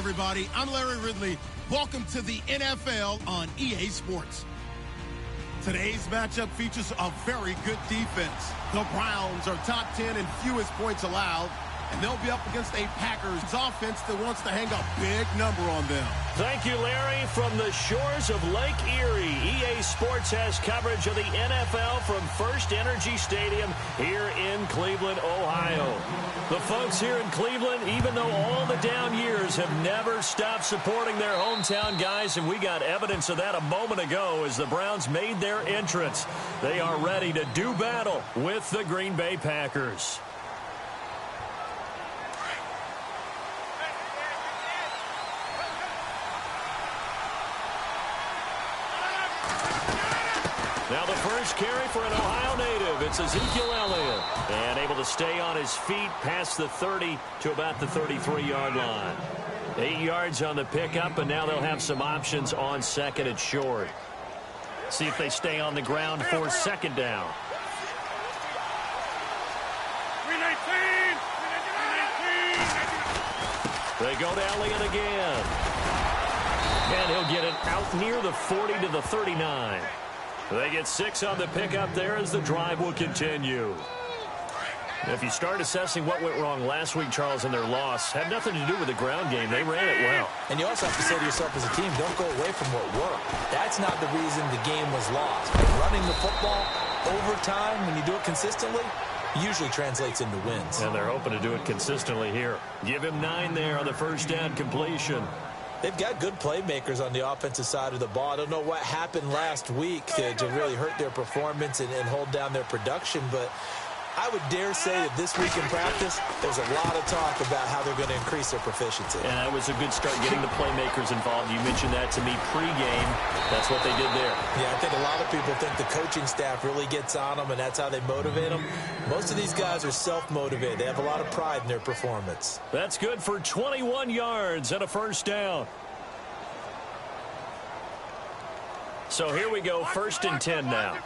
everybody. I'm Larry Ridley. Welcome to the NFL on EA Sports. Today's matchup features a very good defense. The Browns are top 10 in fewest points allowed, and they'll be up against a Packers offense that wants to hang a big number on them. Thank you, Larry. From the shores of Lake Erie, EA Sports has coverage of the NFL from First Energy Stadium here in Cleveland, Ohio. The folks here in Cleveland, even though all the down years, have never stopped supporting their hometown guys, and we got evidence of that a moment ago as the Browns made their entrance. They are ready to do battle with the Green Bay Packers. Now the first carry for an Ohio native. It's Ezekiel Elliott. And able to stay on his feet past the 30 to about the 33-yard line. 8 yards on the pickup, and now they'll have some options on second and short. See if they stay on the ground for second down. They go to Elliott again. And he'll get it out near the 40 to the 39. They get 6 on the pickup there as the drive will continue. If you start assessing what went wrong last week, Charles, in their loss, had nothing to do with the ground game. They ran it well. And you also have to say to yourself as a team, don't go away from what worked. That's not the reason the game was lost. But running the football over time, when you do it consistently, usually translates into wins. And they're hoping to do it consistently here. Give him 9 there on the first down completion. They've got good playmakers on the offensive side of the ball. I don't know what happened last week to really hurt their performance and hold down their production, but I would dare say that this week in practice, there's a lot of talk about how they're going to increase their proficiency. And it was a good start getting the playmakers involved. You mentioned that to me pregame. That's what they did there. Yeah, I think a lot of people think the coaching staff really gets on them, and that's how they motivate them. Most of these guys are self-motivated. They have a lot of pride in their performance. That's good for 21 yards and a first down. So here we go, 1st and 10 now.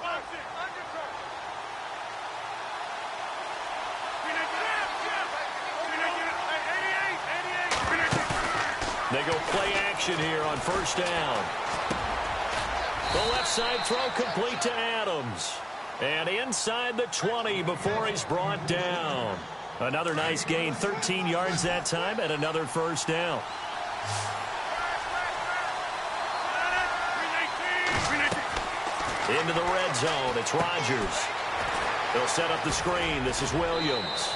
They go play action here on first down. The left side throw complete to Adams. And inside the 20 before he's brought down. Another nice gain, 13 yards that time, and another first down. Into the red zone, it's Rodgers. They'll set up the screen. This is Williams.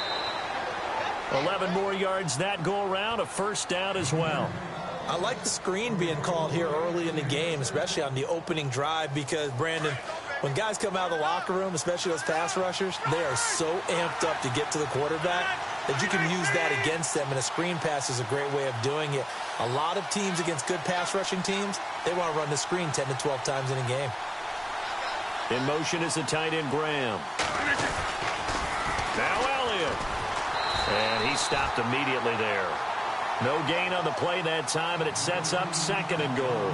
11 more yards that go around, a first down as well. I like the screen being called here early in the game, especially on the opening drive, because, Brandon, when guys come out of the locker room, especially those pass rushers, they are so amped up to get to the quarterback that you can use that against them, and a screen pass is a great way of doing it. A lot of teams against good pass rushing teams, they want to run the screen 10 to 12 times in a game. In motion is the tight end, Graham. Now Elliott. And he stopped immediately there. No gain on the play that time, and it sets up second and goal.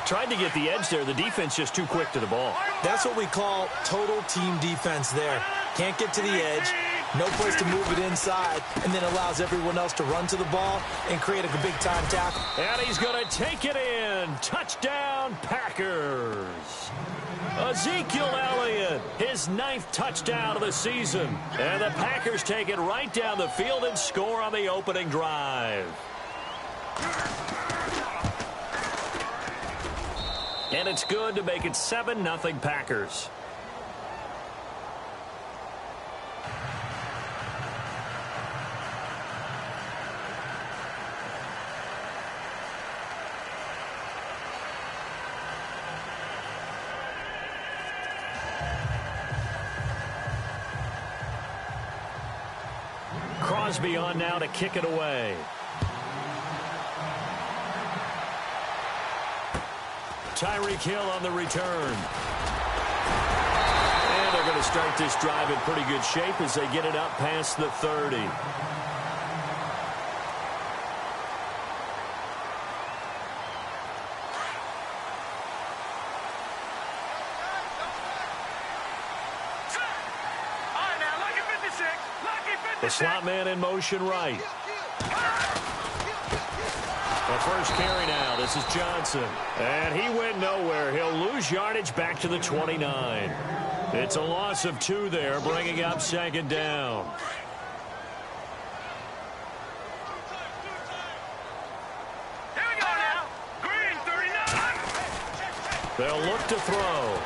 Tried to get the edge there. The defense just too quick to the ball. That's what we call total team defense there. Can't get to the edge, no place to move it inside, and then allows everyone else to run to the ball and create a big-time tackle. And he's going to take it in. Touchdown, Packers. Ezekiel Elliott, his 9th touchdown of the season. And the Packers take it right down the field and score on the opening drive. And it's good to make it 7-0 Packers. Crosby on now to kick it away. Tyreek Hill on the return. And they're going to start this drive in pretty good shape as they get it up past the 30. The slot man in motion right. The first carry now. This is Johnson. And he went nowhere. He'll lose yardage back to the 29. It's a loss of 2 there, bringing up second down. Here we go now. Green 39. They'll look to throw.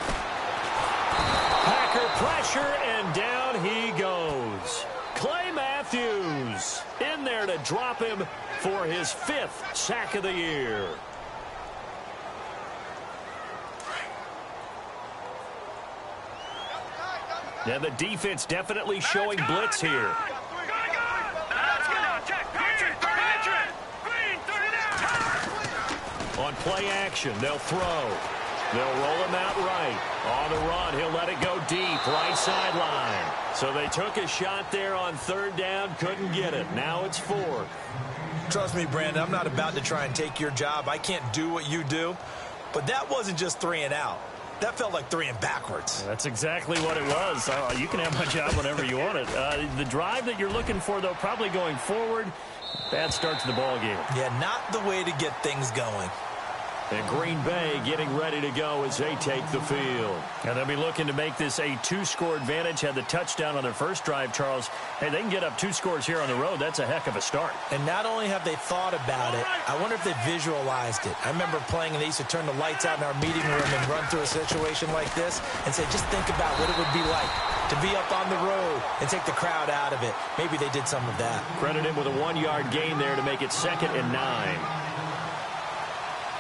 Packer pressure, and down he goes. Clay Matthews in there to drop him for his 5th sack of the year. And the defense definitely showing blitz here. On play action, they'll throw. They'll roll him out right. On the run, he'll let it go deep, right sideline. So they took a shot there on 3rd down, couldn't get it. Now it's 4th. Trust me, Brandon, I'm not about to try and take your job. I can't do what you do. But that wasn't just 3 and out. That felt like 3 and backwards. That's exactly what it was. You can have my job whenever you want it. The drive that you're looking for, though, probably going forward, bad start to the ball game. Yeah, not the way to get things going. And Green Bay getting ready to go as they take the field. And they'll be looking to make this a 2-score advantage. Had the touchdown on their first drive, Charles. Hey, they can get up 2 scores here on the road. That's a heck of a start. And not only have they thought about it, I wonder if they visualized it. I remember playing and they used to turn the lights out in our meeting room and run through a situation like this and say, just think about what it would be like to be up on the road and take the crowd out of it. Maybe they did some of that. Credit him with a 1-yard gain there to make it 2nd and 9.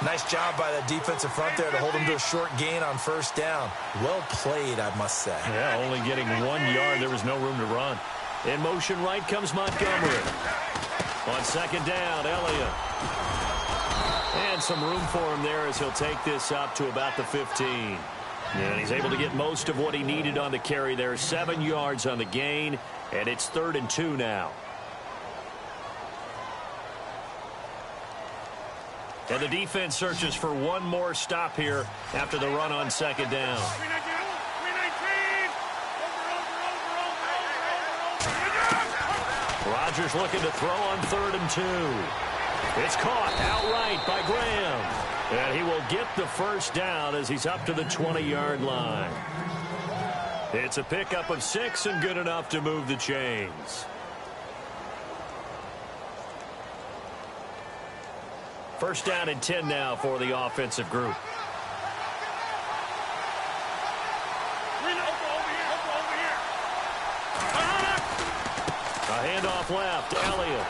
Nice job by the defensive front there to hold him to a short gain on 1st down. Well played, I must say. Yeah, only getting 1 yard. There was no room to run. In motion right comes Montgomery. On 2nd down, Elliott. And some room for him there as he'll take this up to about the 15. And he's able to get most of what he needed on the carry there. 7 yards on the gain, and it's 3rd and 2 now. And the defense searches for one more stop here after the run on 2nd down. Rodgers looking to throw on 3rd and 2. It's caught outright by Graham. And he will get the 1st down as he's up to the 20-yard line. It's a pickup of 6 and good enough to move the chains. 1st down and 10 now for the offensive group. A handoff left, Elliott.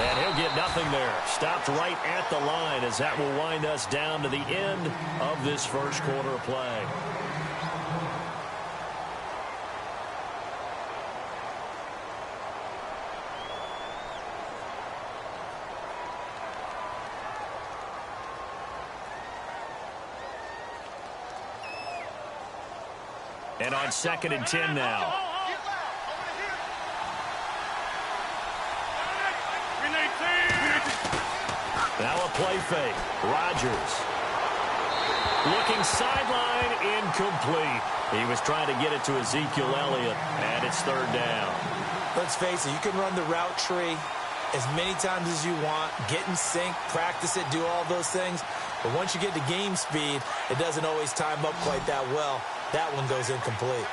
And he'll get nothing there. Stopped right at the line as that will wind us down to the end of this 1st quarter of play. And on 2nd and 10 now. Now a play fake. Rodgers. Looking sideline, incomplete. He was trying to get it to Ezekiel Elliott, and it's 3rd down. Let's face it, you can run the route tree as many times as you want, get in sync, practice it, do all those things. But once you get to game speed, it doesn't always time up quite that well. That one goes incomplete.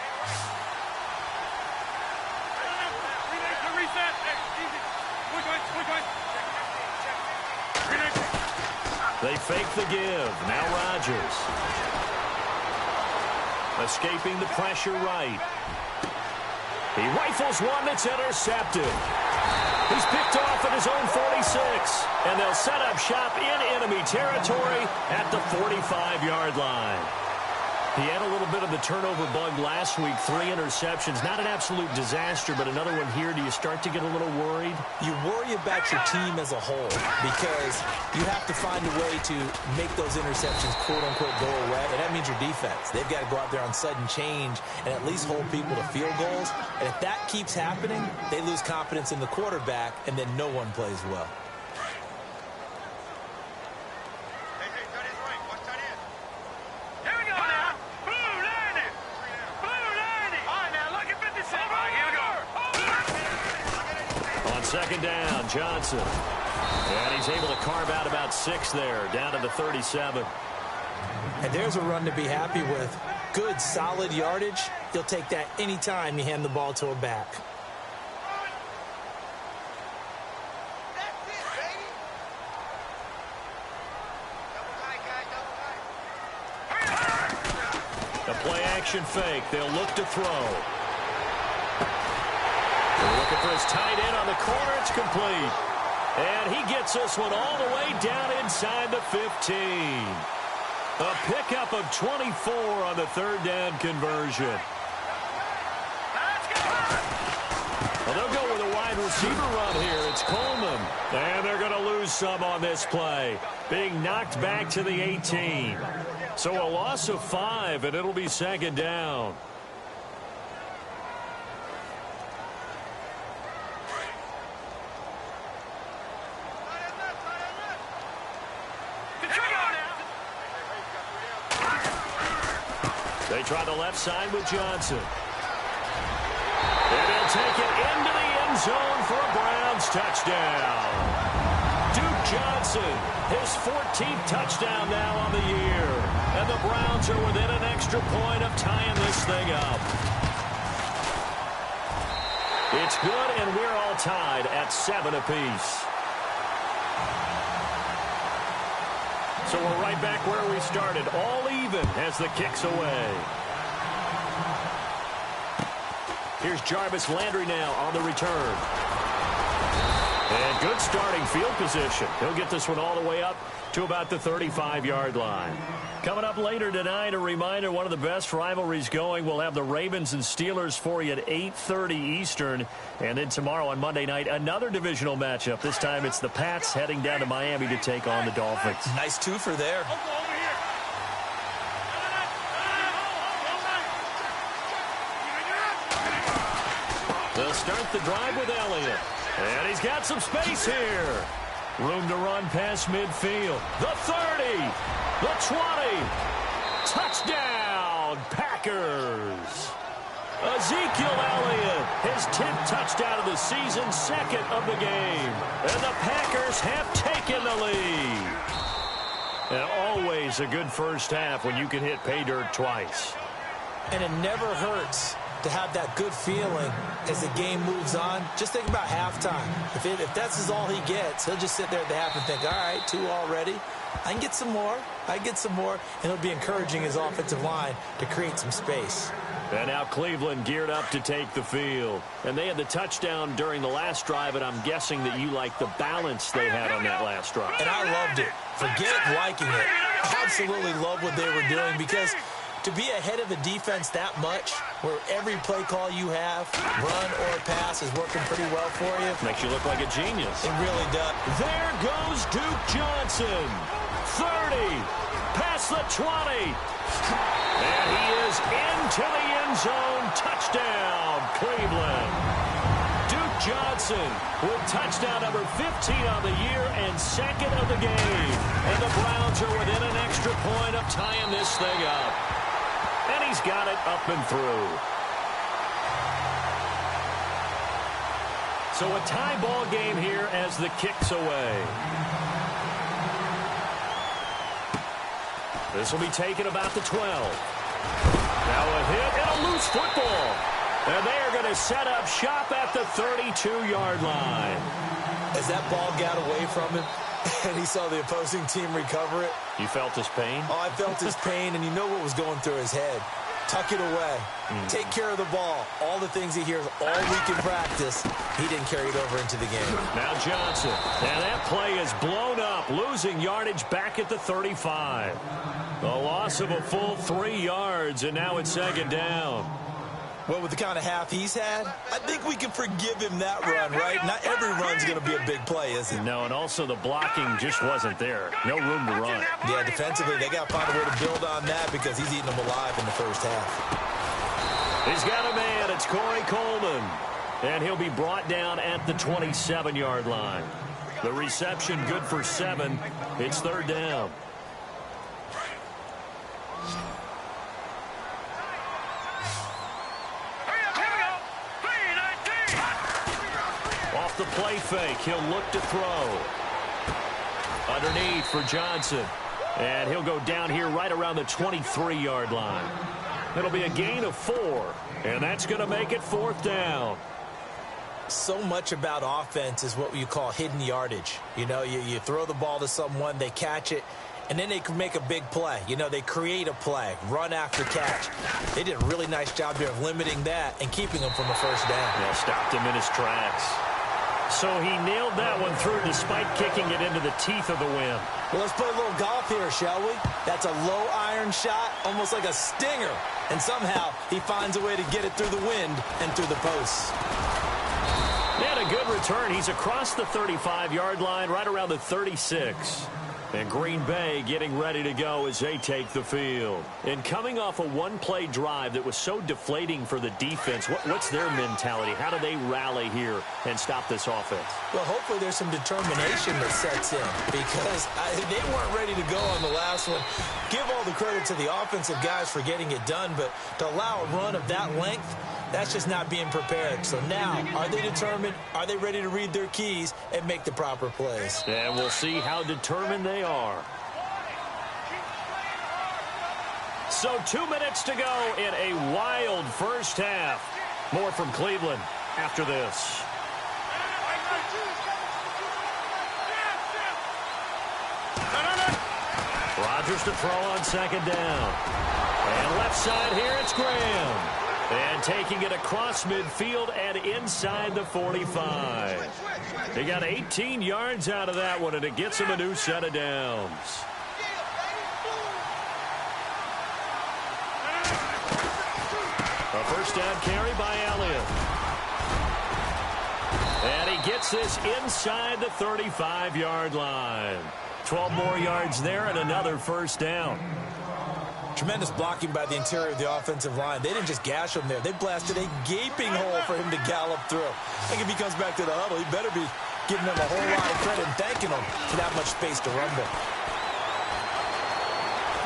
They fake the give. Now Rodgers. Escaping the pressure right. He rifles one that's intercepted. He's picked off at his own 46. And they'll set up shop in enemy territory at the 45-yard line. He had a little bit of the turnover bug last week. 3 interceptions. Not an absolute disaster, but another one here. Do you start to get a little worried? You worry about your team as a whole because you have to find a way to make those interceptions, quote-unquote, go away. And that means your defense. They've got to go out there on sudden change and at least hold people to field goals. And if that keeps happening, they lose confidence in the quarterback, and then no one plays well. Second down, Johnson. And he's able to carve out about 6 there, down to the 37. And there's a run to be happy with. Good, solid yardage. You'll take that anytime you hand the ball to a back. A play-action fake. They'll look to throw. They're looking for his tight end on the corner. It's complete. And he gets this one all the way down inside the 15. A pickup of 24 on the third down conversion. Well, they'll go with a wide receiver run here. It's Coleman. And they're going to lose some on this play, being knocked back to the 18. So a loss of 5, and it'll be second down. They try the left side with Johnson. And he'll take it into the end zone for a Browns touchdown. Duke Johnson, his 14th touchdown now on the year. And the Browns are within an extra point of tying this thing up. It's good, and we're all tied at 7 apiece. So we're right back where we started, all even as the kick's away. Here's Jarvis Landry now on the return. And good starting field position. He'll get this one all the way up to about the 35-yard line. Coming up later tonight, a reminder, one of the best rivalries going. We'll have the Ravens and Steelers for you at 8:30 Eastern. And then tomorrow on Monday night, another divisional matchup. This time it's the Pats heading down to Miami to take on the Dolphins. Nice twofer there. They'll start the drive with Elliott. And he's got some space here. Room to run past midfield. The 30. The 20. Touchdown, Packers. Ezekiel Elliott, his 10th touchdown of the season, 2nd of the game. And the Packers have taken the lead. And always a good first half when you can hit pay dirt twice. And it never hurts to have that good feeling as the game moves on. Just think about halftime. If that's all he gets, he'll just sit there at the half and think, all right, 2 already. I can get some more. And it'll be encouraging his offensive line to create some space. And now Cleveland geared up to take the field. And they had the touchdown during the last drive, and I'm guessing that you like the balance they had on that last drive. And I loved it. Forget liking it. Absolutely love what they were doing, because to be ahead of the defense that much, where every play call you have, run or pass, is working pretty well for you. Makes you look like a genius. It really does. There goes Duke Johnson. 30, past the 20. And he is into the end zone. Touchdown, Cleveland. Duke Johnson with touchdown number 15 on the year and 2nd of the game. And the Browns are within an extra point of tying this thing up. And he's got it up and through. So a tie ball game here as the kick's away. This will be taken about the 12. Now a hit and a loose football. And they are going to set up shop at the 32-yard line. As that ball got away from him and he saw the opposing team recover it. You felt his pain? Oh, I felt his pain, and you know what was going through his head. Tuck it away. Take care of the ball. All the things he hears all week in practice, he didn't carry it over into the game. Now Johnson. And that play is blown up, losing yardage back at the 35. A loss of a full 3 yards, and now it's second down. Well, with the kind of half he's had, I think we can forgive him that run, right? Not every run's going to be a big play, is it? No, and also the blocking just wasn't there. No room to run. Yeah, defensively, they got to find a way to build on that, because he's eating them alive in the first half. He's got a man. It's Corey Coleman. And he'll be brought down at the 27-yard line. The reception good for 7. It's third down. Off the play fake, he'll look to throw. Underneath for Johnson. And he'll go down here right around the 23-yard line. It'll be a gain of 4, and that's going to make it 4th down. So much about offense is what you call hidden yardage. You know, you throw the ball to someone, they catch it, and then they can make a big play. You know, they create a play, run after catch. They did a really nice job there of limiting that and keeping him from a first down. Yeah, stopped him in his tracks. So he nailed that one through despite kicking it into the teeth of the wind. Well, let's play a little golf here, shall we? That's a low iron shot, almost like a stinger. And somehow he finds a way to get it through the wind and through the posts. And a good return. He's across the 35-yard line, right around the 36. And Green Bay getting ready to go as they take the field. And coming off a one-play drive that was so deflating for the defense, what's their mentality? How do they rally here and stop this offense? Well, hopefully there's some determination that sets in because they weren't ready to go on the last one. Give all the credit to the offensive guys for getting it done, but to allow a run of that length, that's just not being prepared. So now, are they determined? Are they ready to read their keys and make the proper plays? And we'll see how determined they are. So 2 minutes to go in a wild first half. More from Cleveland after this. Rodgers to throw on second down. And left side here, it's Graham. And taking it across midfield and inside the 45. They got 18 yards out of that one, and it gets him a new set of downs. A first down carry by Elliott. And he gets this inside the 35-yard line. 12 more yards there and another first down. Tremendous blocking by the interior of the offensive line. They didn't just gash him there. They blasted a gaping hole for him to gallop through. I think if he comes back to the huddle, he better be giving them a whole lot of credit and thanking them for that much space to rumble.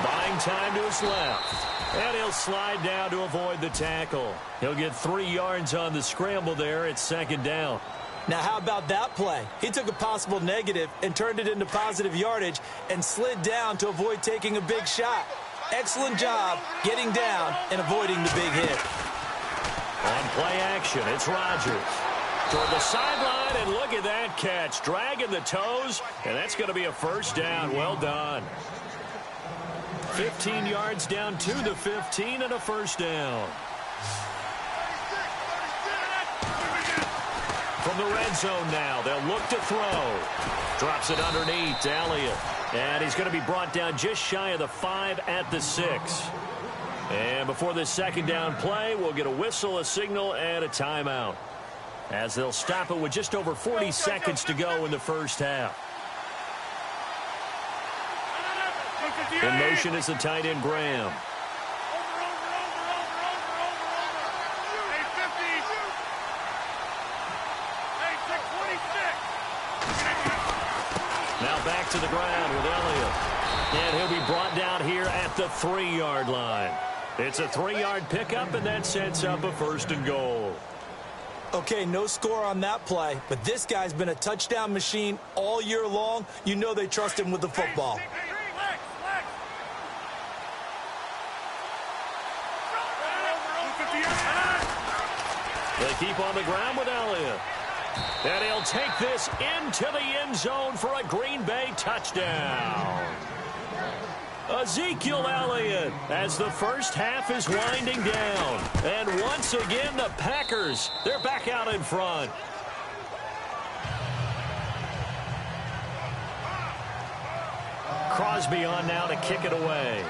Buying time to his left. And he'll slide down to avoid the tackle. He'll get 3 yards on the scramble there. It's second down. Now, how about that play? He took a possible negative and turned it into positive yardage and slid down to avoid taking a big shot. Excellent job getting down and avoiding the big hit. On play action, it's Rodgers. Toward the sideline, and look at that catch. Dragging the toes, and that's going to be a first down. Well done. 15 yards down to the 15 and a first down. From the red zone now, they'll look to throw. Drops it underneath to Elliott. And he's going to be brought down just shy of the 5 at the 6. And before this second down play, we'll get a whistle, a signal, and a timeout, as they'll stop it with just over 40 seconds to go in the first half. In motion is the tight end, Graham. Now back to the ground with Elliott. And he'll be brought down here at the 3-yard line. It's a 3-yard pickup, and that sets up a first and goal. Okay, no score on that play, but this guy's been a touchdown machine all year long. You know they trust him with the football. They keep on the ground with Elliott. And he'll take this into the end zone for a Green Bay touchdown. Ezekiel Elliott as the first half is winding down. And once again, the Packers, they're back out in front. Crosby on now to kick it away.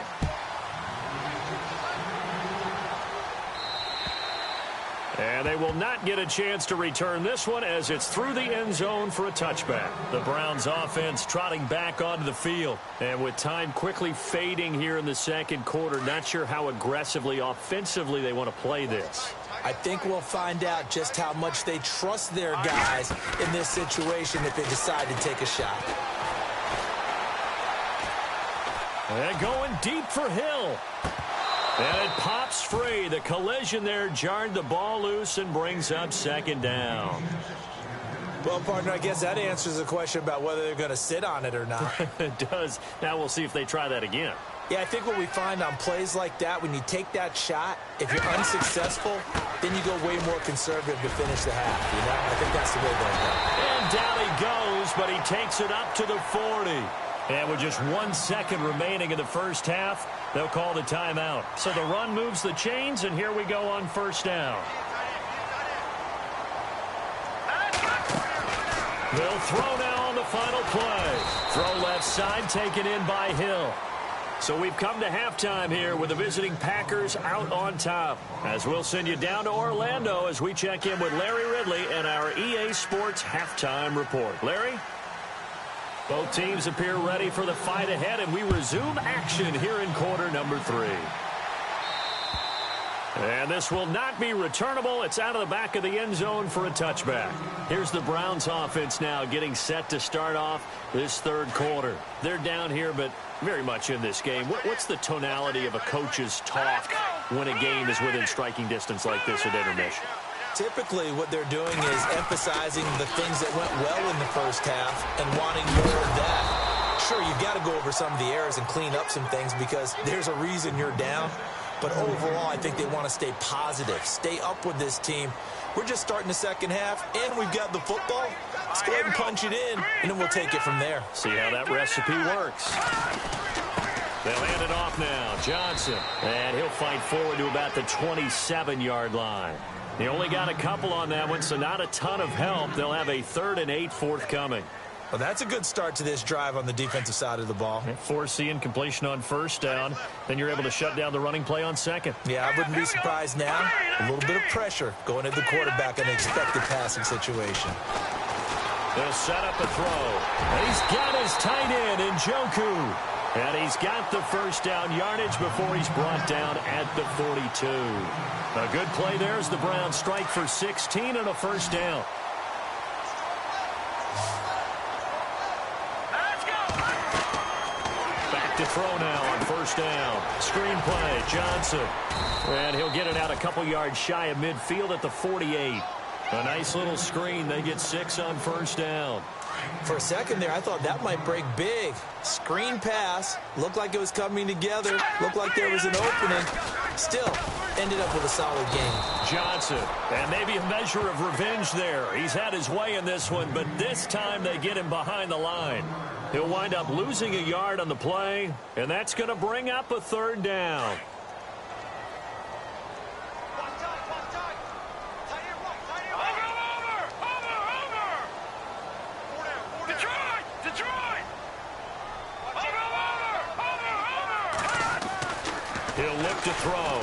And they will not get a chance to return this one as it's through the end zone for a touchback. The Browns offense trotting back onto the field. And with time quickly fading here in the second quarter, not sure how aggressively, offensively they want to play this. I think we'll find out just how much they trust their guys in this situation if they decide to take a shot. And going deep for Hill. And it pops free. The collision there jarred the ball loose and brings up second down. Well, partner, I guess that answers the question about whether they're going to sit on it or not. It does. Now we'll see if they try that again. Yeah, I think what we find on plays like that, when you take that shot, if you're unsuccessful, then you go way more conservative to finish the half. You know, I think that's the way they'll go. And down he goes, but he takes it up to the 40. And with just 1 second remaining in the first half, they'll call the timeout. So the run moves the chains, and here we go on first down. They'll throw now on the final play. Throw left side, taken in by Hill. So we've come to halftime here with the visiting Packers out on top. As we'll send you down to Orlando as we check in with Larry Ridley and our EA Sports halftime report. Larry? Both teams appear ready for the fight ahead, and we resume action here in quarter number 3. And this will not be returnable. It's out of the back of the end zone for a touchback. Here's the Browns offense now getting set to start off this third quarter. They're down here, but very much in this game. What's the tonality of a coach's talk when a game is within striking distance like this at intermission? Typically, what they're doing is emphasizing the things that went well in the first half and wanting more of that. Sure, you've got to go over some of the errors and clean up some things because there's a reason you're down. But overall, I think they want to stay positive, stay up with this team. We're just starting the second half, and we've got the football. Let's go ahead and punch it in, and then we'll take it from there. See how that recipe works. They'll hand it off now. Johnson. And he'll fight forward to about the 27-yard line. He only got a couple on that one, so not a ton of help. They'll have a 3rd and 8 forthcoming. Well, that's a good start to this drive on the defensive side of the ball. Forcing completion on first down. Then you're able to shut down the running play on second. Yeah, I wouldn't be surprised now. A little bit of pressure going at the quarterback in an expected passing situation. They'll set up a throw. And he's got his tight end in Njoku. And he's got the first down yardage before he's brought down at the 42. A good play there as the Browns strike for 16 and a first down. Back to throw now on first down. Screen play, Johnson. And he'll get it out a couple yards shy of midfield at the 48. A nice little screen. They get 6 on first down. For a second there, I thought that might break big. Screen pass. Looked like it was coming together. Looked like there was an opening. Still, ended up with a solid game. Johnson, and maybe a measure of revenge there. He's had his way in this one, but this time they get him behind the line. He'll wind up losing a yard on the play, and that's going to bring up a 3rd down. He'll look to throw.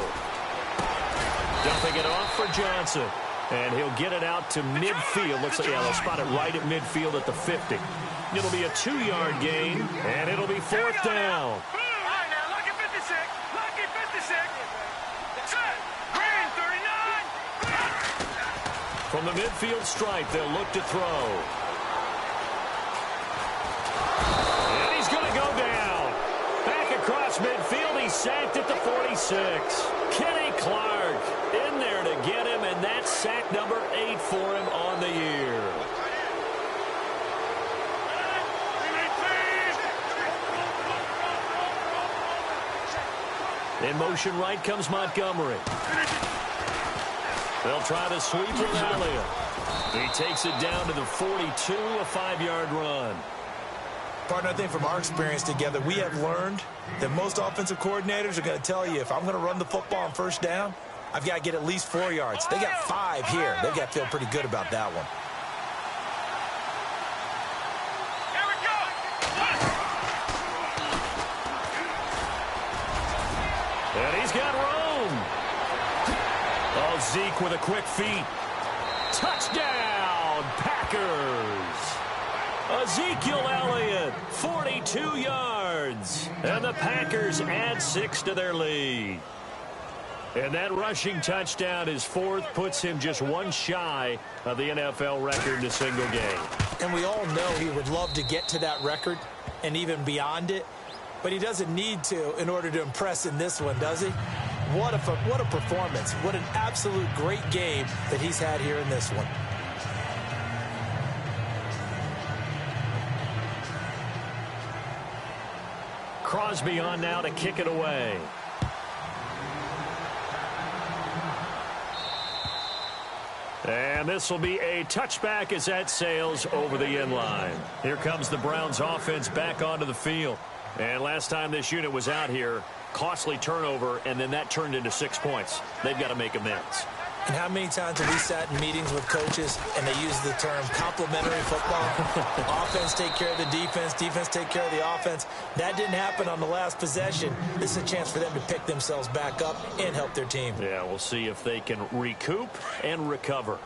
Dumping it off for Johnson. And he'll get it out to midfield. Looks like, yeah, they'll spot it right at midfield at the 50. It'll be a 2-yard gain, and it'll be 4th down. From the midfield stripe, they'll look to throw. And he's going to go down. Back across midfield, he's sacked at the 46. Kenny Clark in there to get him, and that's sack number 8 for him on the year. In motion right comes Montgomery. They'll try to sweep with Elliott. He takes it down to the 42, a 5-yard run. Partner, I think from our experience together, we have learned that most offensive coordinators are going to tell you, if I'm going to run the football on first down, I've got to get at least 4 yards. They got 5 here. They've got to feel pretty good about that one. And he's got room. Oh, Zeke with a quick feet. Touchdown, Packers. Ezekiel Elliott, 42 yards. And the Packers add 6 to their lead. And that rushing touchdown, his 4th, puts him just 1 shy of the NFL record in a single game. And we all know he would love to get to that record and even beyond it. But he doesn't need to in order to impress in this one, does he? What a performance. What an absolute great game that he's had here in this one. Crosby on now to kick it away. And this will be a touchback as that sails over the end line. Here comes the Browns offense back onto the field. And last time this unit was out here, costly turnover, and then that turned into 6 points. They've got to make amends. And how many times have we sat in meetings with coaches and they use the term complementary football? Offense take care of the defense, defense take care of the offense. That didn't happen on the last possession. This is a chance for them to pick themselves back up and help their team. Yeah, we'll see if they can recoup and recover.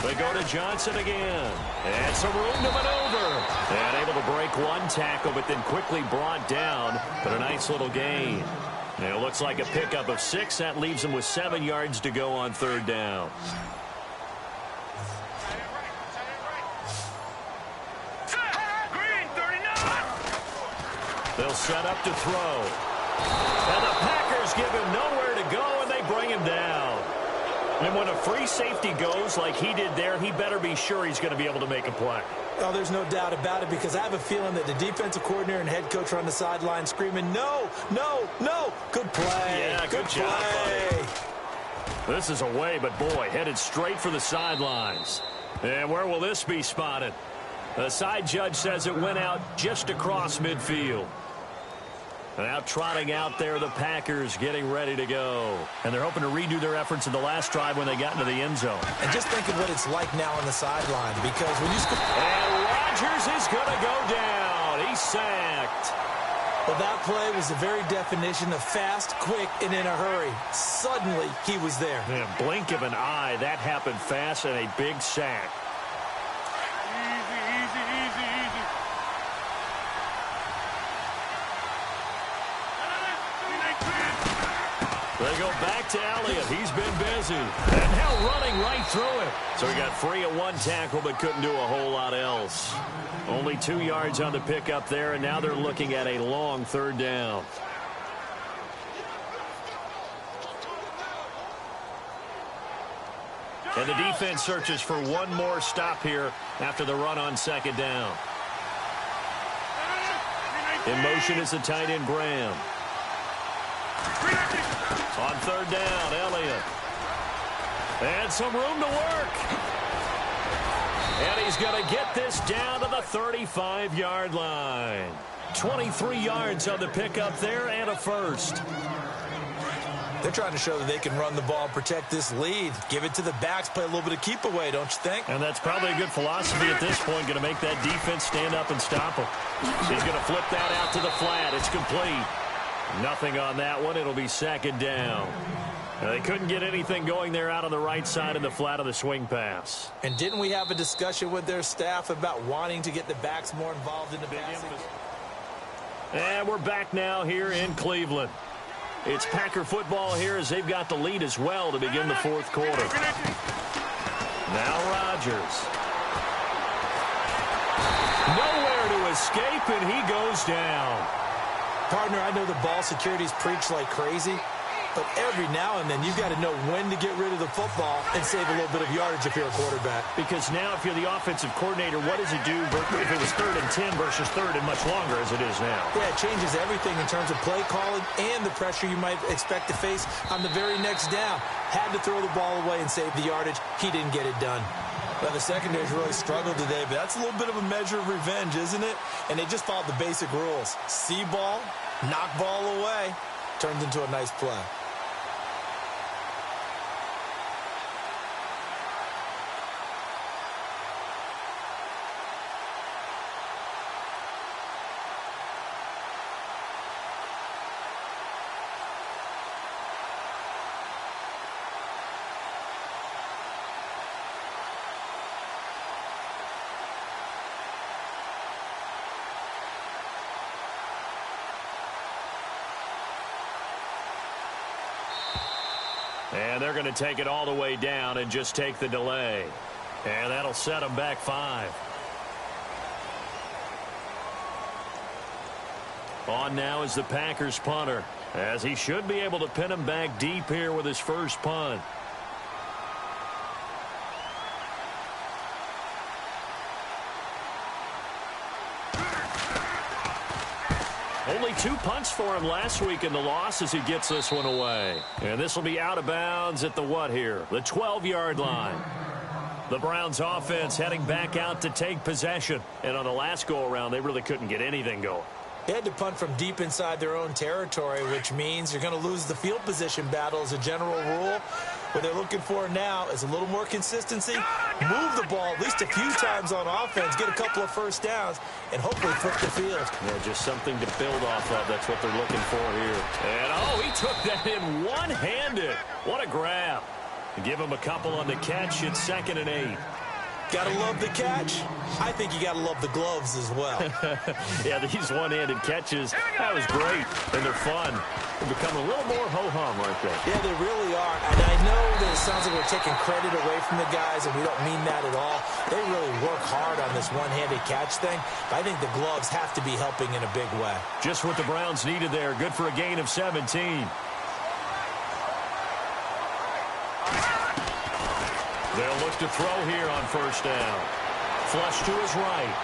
They go to Johnson again. And some room to maneuver. And able to break one tackle, but then quickly brought down. But a nice little gain. And it looks like a pickup of 6. That leaves them with 7 yards to go on third down. They'll set up to throw. And the Packers give him nowhere to go, and they bring him down. And when a free safety goes like he did there, he better be sure he's going to be able to make a play. Oh, there's no doubt about it, because I have a feeling that the defensive coordinator and head coach are on the sideline screaming, no, no, no. Good play. Yeah, good job, play. Buddy. This is away, but boy, headed straight for the sidelines. And where will this be spotted? The side judge says it went out just across midfield. Now trotting out there, the Packers getting ready to go. And they're hoping to redo their efforts in the last drive when they got into the end zone. And just think of what it's like now on the sideline, because when you score... And Rodgers is going to go down. He's sacked. Well, that play was the very definition of fast, quick, and in a hurry. Suddenly, he was there. Yeah, blink of an eye. That happened fast and a big sack. They go back to Elliott. He's been busy. And now running right through it. So he got free of one tackle but couldn't do a whole lot else. Only 2 yards on the pickup there, and now they're looking at a long third down. And the defense searches for one more stop here after the run on second down. In motion is the tight end Graham. On third down, Elliott. And some room to work. And he's going to get this down to the 35-yard line. 23 yards on the pickup there and a first. They're trying to show that they can run the ball, protect this lead. Give it to the backs, play a little bit of keep away, don't you think? And that's probably a good philosophy at this point, going to make that defense stand up and stop him. He's going to flip that out to the flat. It's complete. Nothing on that one. It'll be second down. They couldn't get anything going there out on the right side in the flat of the swing pass. And didn't we have a discussion with their staff about wanting to get the backs more involved in the passing? And we're back now here in Cleveland. It's Packer football here as they've got the lead as well to begin the fourth quarter. Now Rodgers. Nowhere to escape, and he goes down. Partner, I know the ball security's preached like crazy, but every now and then you've got to know when to get rid of the football and save a little bit of yardage if you're a quarterback. Because now if you're the offensive coordinator, what does it do if it was 3rd and 10 versus 3rd and much longer as it is now? Yeah, it changes everything in terms of play calling and the pressure you might expect to face on the very next down. Had to throw the ball away and save the yardage. He didn't get it done. Well, the secondary's really struggled today, but that's a little bit of a measure of revenge, isn't it? And they just followed the basic rules. See ball, knock ball away, turned into a nice play. And they're going to take it all the way down and just take the delay. And that'll set them back 5. On now is the Packers punter, as he should be able to pin him back deep here with his first punt. Only 2 punts for him last week in the loss as he gets this one away. And this will be out of bounds at the what here? The 12-yard line. The Browns offense heading back out to take possession. And on the last go-around, they really couldn't get anything going. They had to punt from deep inside their own territory, which means you're going to lose the field position battle as a general rule. What they're looking for now is a little more consistency, move the ball at least a few times on offense, get a couple of first downs, and hopefully flip the field. Yeah, just something to build off of. That's what they're looking for here. And, oh, he took that in one-handed. What a grab. Give him a couple on the catch. It's 2nd and 8. Gotta love the catch. I think you gotta love the gloves as well. Yeah, these one-handed catches, that was great, and they're fun. They've become a little more ho-hum, aren't they? Yeah, they really are. And I know that it sounds like we're taking credit away from the guys, and we don't mean that at all. They really work hard on this one-handed catch thing, but I think the gloves have to be helping in a big way. Just what the Browns needed there. Good for a gain of 17. They'll look to throw here on first down. Flush to his right.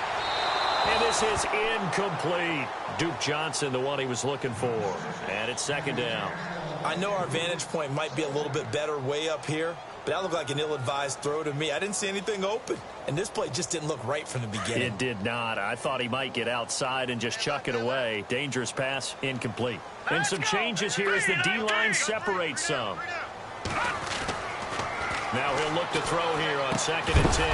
And this is incomplete. Duke Johnson, the one he was looking for. And it's 2nd down. I know our vantage point might be a little bit better way up here, but that looked like an ill-advised throw to me. I didn't see anything open. And this play just didn't look right from the beginning. It did not. I thought he might get outside and just chuck it away. Dangerous pass, incomplete. And some changes here as the D-line separates some. Now he'll look to throw here on 2nd and 10.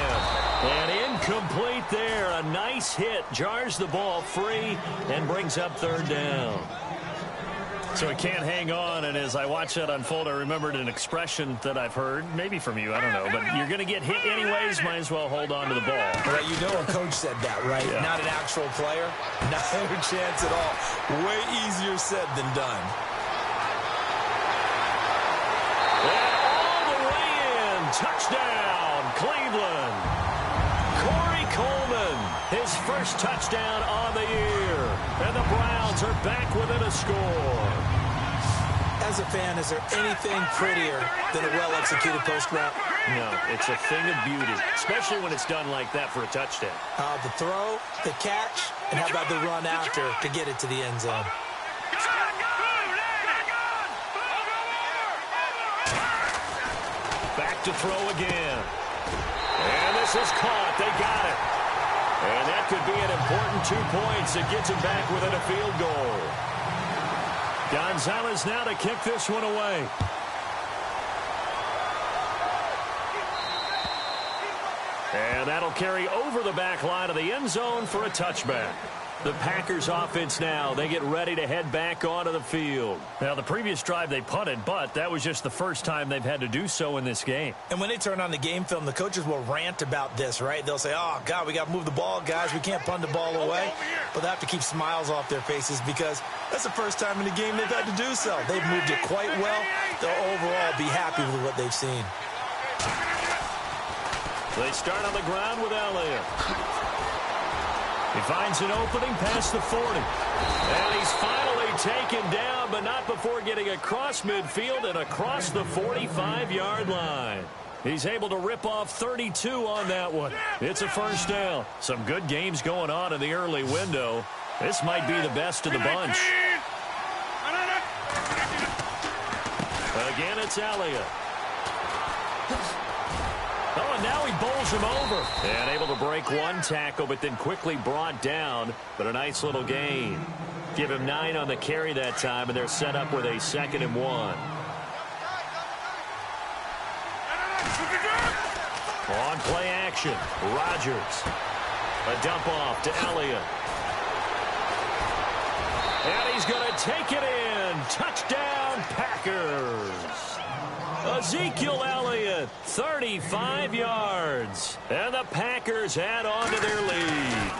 And incomplete there. A nice hit. Jars the ball free and brings up 3rd down. So he can't hang on. And as I watch that unfold, I remembered an expression that I've heard, maybe from you, I don't know. But you're going to get hit anyways. Might as well hold on to the ball. Well, you know a coach said that, right? Yeah. Not an actual player. Not a chance at all. Way easier said than done. Touchdown, Cleveland. Corey Coleman, his first touchdown on the year. And the Browns are back within a score. As a fan, is there anything prettier than a well-executed post route? No, it's a thing of beauty, especially when it's done like that for a touchdown. The throw, the catch, and how about the run after to get it to the end zone? Back to throw again. And this is caught. They got it. And that could be an important 2 points. It gets him back within a field goal. Gonzalez now to kick this one away. And that'll carry over the back line of the end zone for a touchback. The Packers offense now, they get ready to head back onto the field. Now, the previous drive they punted, but that was just the first time they've had to do so in this game. And when they turn on the game film, the coaches will rant about this, right? They'll say, oh, God, we got to move the ball, guys. We can't punt the ball away. But they have to keep smiles off their faces because that's the first time in the game they've had to do so. They've moved it quite well. They'll overall be happy with what they've seen. They start on the ground with Elliott. He finds an opening past the 40. And he's finally taken down, but not before getting across midfield and across the 45-yard line. He's able to rip off 32 on that one. It's a first down. Some good games going on in the early window. This might be the best of the bunch. Again, it's Elliott. Oh, and now he bowls him over. And able to break one tackle, but then quickly brought down. But a nice little gain. Give him 9 on the carry that time, and they're set up with a 2nd and 1. On play action, Rodgers. A dump off to Elliott. And he's going to take it in. Touchdown, Packers. Ezekiel Elliott, 35 yards. And the Packers add on to their lead.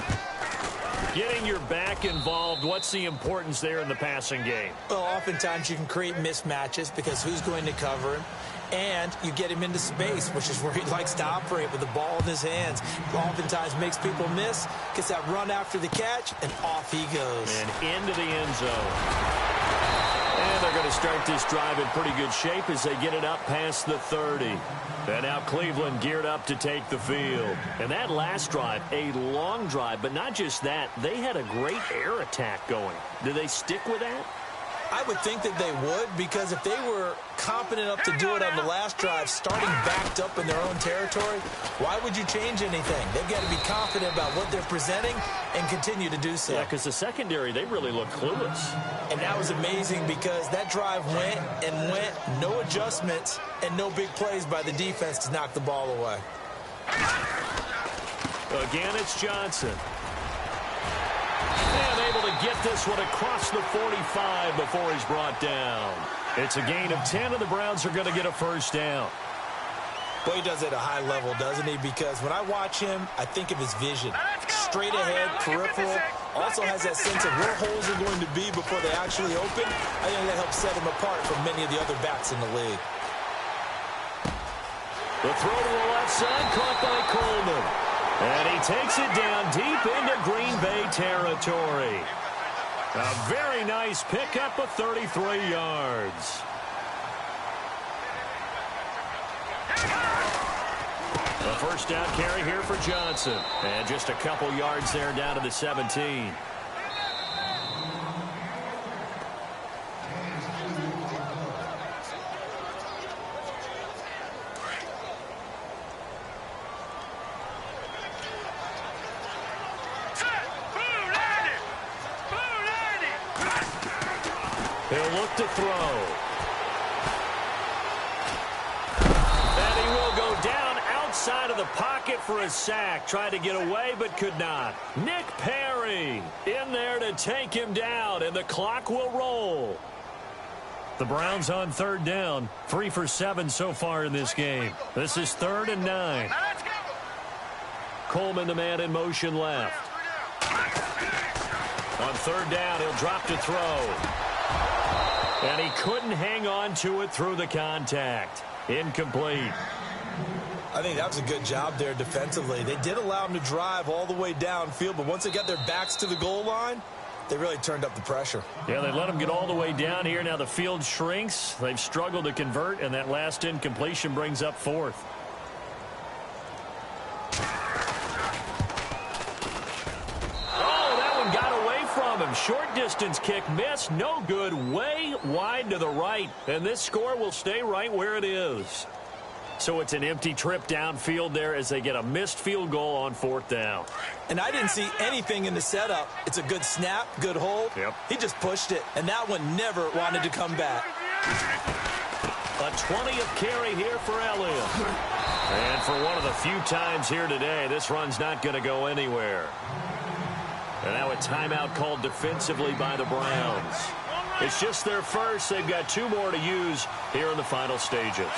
Getting your back involved, what's the importance there in the passing game? Well, oftentimes you can create mismatches because who's going to cover him? And you get him into space, which is where he likes to operate with the ball in his hands. Oftentimes makes people miss, gets that run after the catch, and off he goes. And into the end zone. And they're going to start this drive in pretty good shape as they get it up past the 30. And now Cleveland geared up to take the field. And that last drive, a long drive, but not just that. They had a great air attack going. Do they stick with that? I would think that they would, because if they were confident enough to do it on the last drive, starting backed up in their own territory, why would you change anything? They've got to be confident about what they're presenting and continue to do so. Yeah, because the secondary, they really look clueless. And that was amazing because that drive went and went, no adjustments, and no big plays by the defense to knock the ball away. Again, it's Johnson. And able to get this one across the 45 before he's brought down. It's a gain of 10, and the Browns are going to get a first down. Boy, he does it at a high level, doesn't he? Because when I watch him, I think of his vision. Straight ahead, peripheral. Also has that sense of where holes are going to be before they actually open. I think that helps set him apart from many of the other backs in the league. The throw to the left side, caught by Coleman. And he takes it down deep into Green Bay territory. A very nice pickup of 33 yards. A first down carry here for Johnson. And just a couple yards there down to the 17. He'll look to throw. And he will go down outside of the pocket for a sack. Tried to get away, but could not. Nick Perry in there to take him down, and the clock will roll. The Browns on third down. 3 for 7 so far in this game. This is 3rd and 9. Coleman, the man in motion left. On third down, he'll drop to throw. And he couldn't hang on to it through the contact. Incomplete. I think that was a good job there defensively. They did allow him to drive all the way downfield, but once they got their backs to the goal line, they really turned up the pressure. Yeah, they let him get all the way down here. Now the field shrinks. They've struggled to convert, and that last incompletion brings up 4th. Short distance kick missed, no good, way wide to the right, and this score will stay right where it is. So it's an empty trip downfield there as they get a missed field goal on 4th down. And I didn't see anything in the setup. It's a good snap, good hold. Yep. He just pushed it, and that one never wanted to come back. A 20th carry here for Elliott. And for one of the few times here today, this run's not going to go anywhere. And now a timeout called defensively by the Browns. It's just their first. They've got 2 more to use here in the final stages.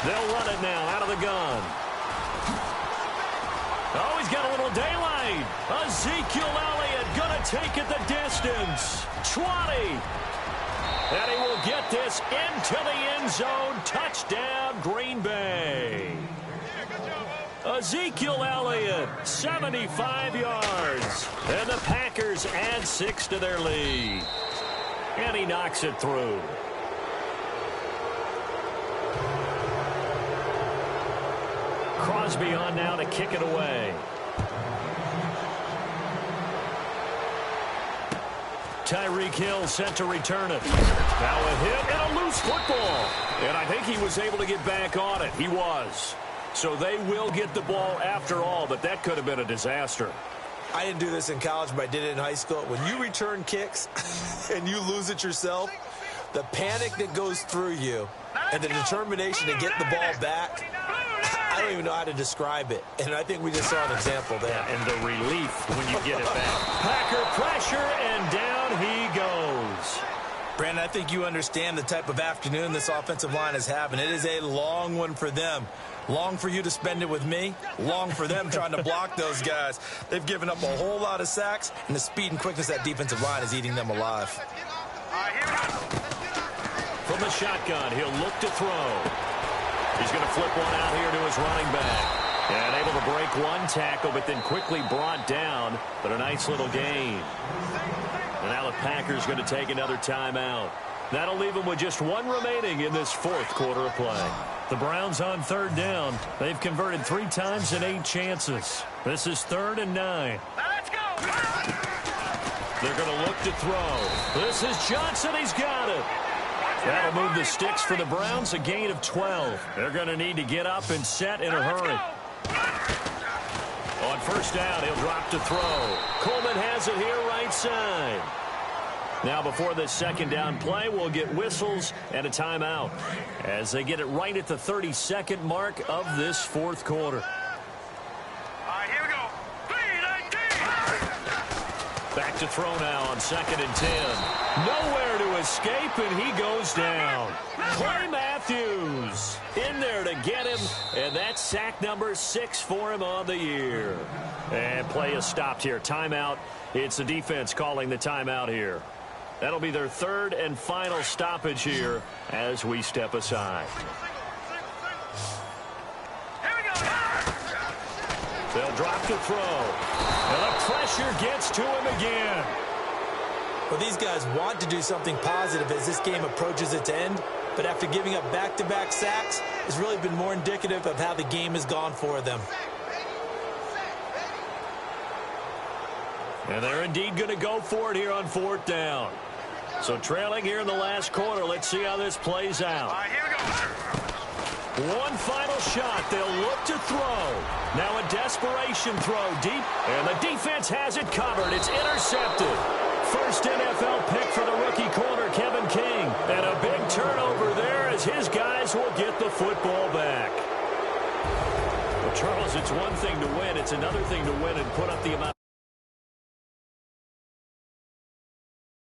They'll run it now out of the gun. Oh, he's got a little daylight. Ezekiel Elliott going to take it the distance. 20. And he will get this into the end zone. Touchdown, Green Bay. Ezekiel Elliott, 75 yards. And the Packers add 6 to their lead. And he knocks it through. Crosby on now to kick it away. Tyreek Hill set to return it. Now a hit and a loose football. And I think he was able to get back on it. He was. So they will get the ball after all, but that could have been a disaster. I didn't do this in college, but I did it in high school. When you return kicks and you lose it yourself, the panic that goes through you and the determination to get the ball back, I don't even know how to describe it. And I think we just saw an example there. Yeah, and the relief when you get it back. Packer pressure, and down he goes. Brandon, I think you understand the type of afternoon this offensive line is having. It is a long one for them. Long for you to spend it with me. Long for them trying to block those guys. They've given up a whole lot of sacks, and the speed and quickness of that defensive line is eating them alive. From the shotgun, he'll look to throw. He's going to flip one out here to his running back. And able to break one tackle, but then quickly brought down. But a nice little gain. And now the Packers going to take another timeout. That'll leave them with just one remaining in this fourth quarter of play. The Browns on third down. They've converted 3 times in 8 chances. This is 3rd and 9. Let's go. They're going to look to throw. This is Johnson. He's got it. That'll move the sticks for the Browns, a gain of 12. They're going to need to get up and set in a hurry. On first down, he'll drop to throw. Coleman has it here right side. Now before this second down play, we'll get whistles and a timeout as they get it right at the 32nd mark of this fourth quarter. All right, here we go. 3-19. Back to throw now on 2nd and 10. Nowhere to escape, and he goes down. Clay Matthews in there to get him, and that's sack number 6 for him on the year. And play is stopped here. Timeout. It's the defense calling the timeout here. That'll be their 3rd and final stoppage here as we step aside. Here we go. They'll drop to throw. And the pressure gets to him again. Well, these guys want to do something positive as this game approaches its end, but after giving up back-to-back sacks, it's really been more indicative of how the game has gone for them. And they're indeed going to go for it here on 4th down. So trailing here in the last quarter, let's see how this plays out. All right, here we go. One final shot. They'll look to throw. Now a desperation throw deep, and the defense has it covered. It's intercepted. First NFL pick for the rookie corner, Kevin King. And a big turnover there as his guys will get the football back. Well, Charles, it's one thing to win. It's another thing to win and put up the amount.